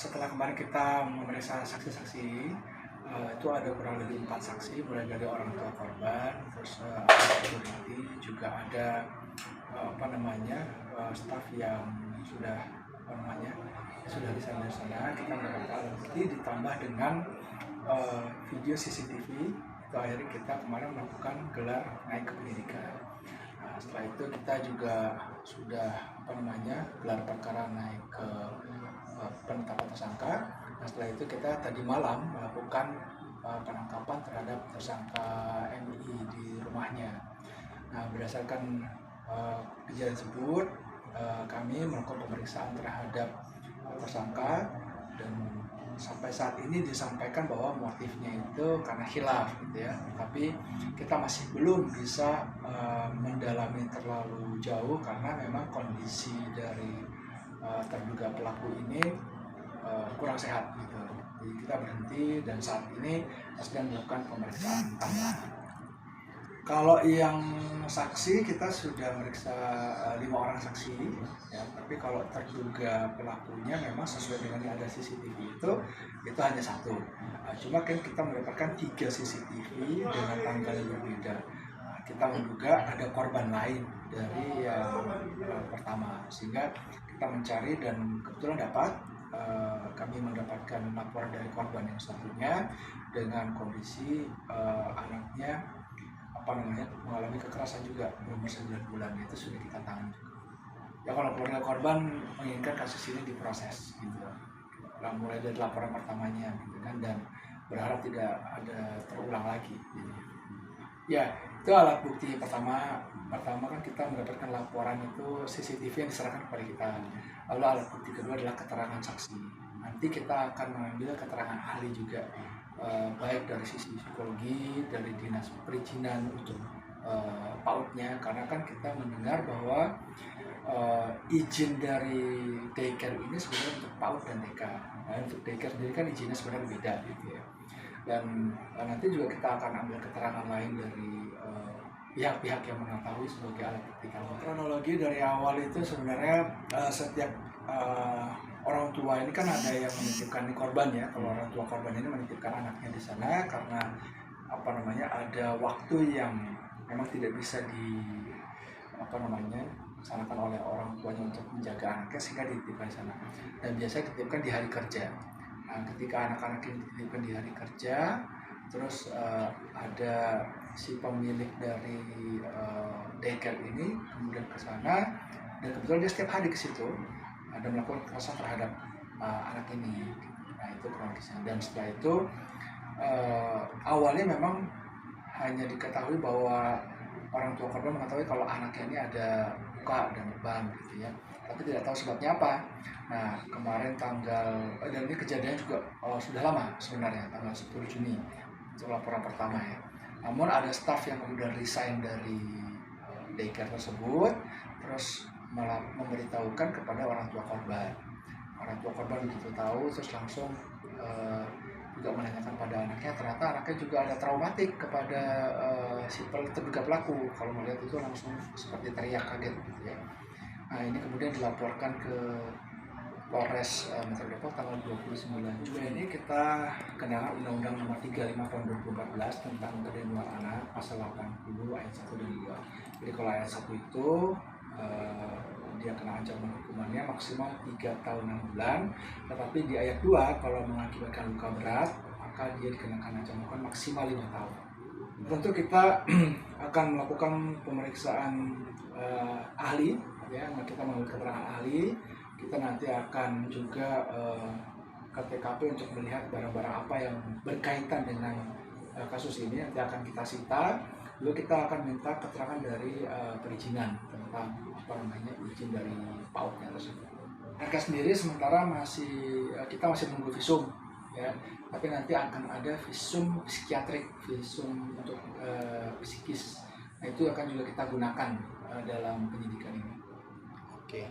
Setelah kemarin kita memeriksa saksi-saksi, itu ada kurang lebih 4 saksi, mulai dari orang tua korban, terus ada security, juga ada staf yang sudah di sana. Kita mendapatkan alat bukti ditambah dengan video CCTV. Itu akhirnya kita kemarin melakukan gelar naik ke penyidikan. Setelah itu kita juga sudah gelar perkara naik ke penetapan tersangka. Setelah itu kita tadi malam melakukan penangkapan terhadap tersangka MI di rumahnya. Berdasarkan kejadian tersebut, kami melakukan pemeriksaan terhadap tersangka, dan sampai saat ini disampaikan bahwa motifnya itu karena khilaf gitu ya. Tapi kita masih belum bisa mendalami terlalu jauh karena memang kondisi dari terduga pelaku ini kurang sehat gitu. Jadi kita berhenti dan saat ini sedang melakukan pemeriksaan tambahan. Kalau yang saksi kita sudah meriksa 5 orang saksi ya, tapi kalau terduga pelakunya memang sesuai dengan yang ada CCTV itu hanya 1. Cuma kan kita mendapatkan 3 CCTV dengan tanggal yang berbeda. Kita menduga ada korban lain dari yang pertama, sehingga kita mencari dan kebetulan dapat. Kami mendapatkan laporan dari korban yang satunya dengan kondisi anaknya mengalami kekerasan juga berumur 9 bulan. Itu sudah kita tangani juga. Ya, kalau keluarga korban menginginkan kasus ini diproses gitu. Mulai dari laporan pertamanya gitu kan, dan berharap tidak ada terulang lagi gitu. Ya, itu alat bukti pertama kan kita mendapatkan laporan itu CCTV yang diserahkan kepada kita. Lalu alat bukti kedua adalah keterangan saksi. Nanti kita akan mengambil keterangan ahli juga, baik dari sisi psikologi, dari dinas perizinan untuk PAUD-nya, karena kan kita mendengar bahwa izin dari daycare ini sebenarnya untuk PAUD dan TK. Untuk daycare sendiri kan izinnya sebenarnya beda gitu ya. Dan nanti juga kita akan ambil keterangan lain dari pihak-pihak yang mengetahui sebagai alat bukti kami. Kronologi dari awal itu sebenarnya setiap orang tua ini kan ada yang menitipkan korban ya. Kalau orang tua korban ini menitipkan anaknya di sana karena ada waktu yang memang tidak bisa dilaksanakan oleh orang tuanya untuk menjaga anaknya, sehingga dititipkan di sana. Dan biasanya dititipkan di hari kerja. Ketika anak-anak ini dititipkan di hari kerja, terus ada si pemilik dari daycare ini kemudian ke sana, dan kebetulan dia setiap hari ke situ ada melakukan kekerasan terhadap anak ini. Itu kronologisnya. Dan setelah itu awalnya memang hanya diketahui bahwa orang tua korban mengetahui kalau anaknya ini ada luka dan lebam gitu ya, tapi tidak tahu sebabnya apa. Kemarin dan ini kejadian juga sudah lama sebenarnya, tanggal 10 Juni itu laporan pertama ya. Namun ada staf yang kemudian resign dari daycare tersebut, terus malah memberitahukan kepada orang tua korban. Orang tua korban begitu tahu, terus langsung juga menanyakan pada anaknya. Ternyata anaknya juga ada traumatik kepada si terduga pelaku. Kalau melihat itu langsung seperti teriak kaget gitu ya. Ini kemudian dilaporkan ke Polres Metro Depok tanggal 29 Juli ini. Kita kenakan Undang-Undang Nomor 35 Tahun 2014 tentang perlindungan anak, pasal 80 ayat 1 dan 2. Jadi kalau ayat 1 itu dia kena ancaman hukumannya maksimal 3 tahun 6 bulan. Tetapi di ayat 2 kalau mengakibatkan luka berat, maka dia dikenakan ancaman hukuman maksimal 5 tahun. Tentu kita akan melakukan pemeriksaan ahli ya. Kita mengambil keterangan ahli. Kita nanti akan juga ke TKP untuk melihat barang-barang apa yang berkaitan dengan kasus ini. Nanti akan kita sita. Lalu kita akan minta keterangan dari perizinan tentang izin dari PAUD-nya tersebut. Mereka sendiri sementara kita masih menunggu visum ya. Tapi nanti akan ada visum psikiatrik, visum untuk psikis. Itu akan juga kita gunakan dalam penyidikan ini. Oke.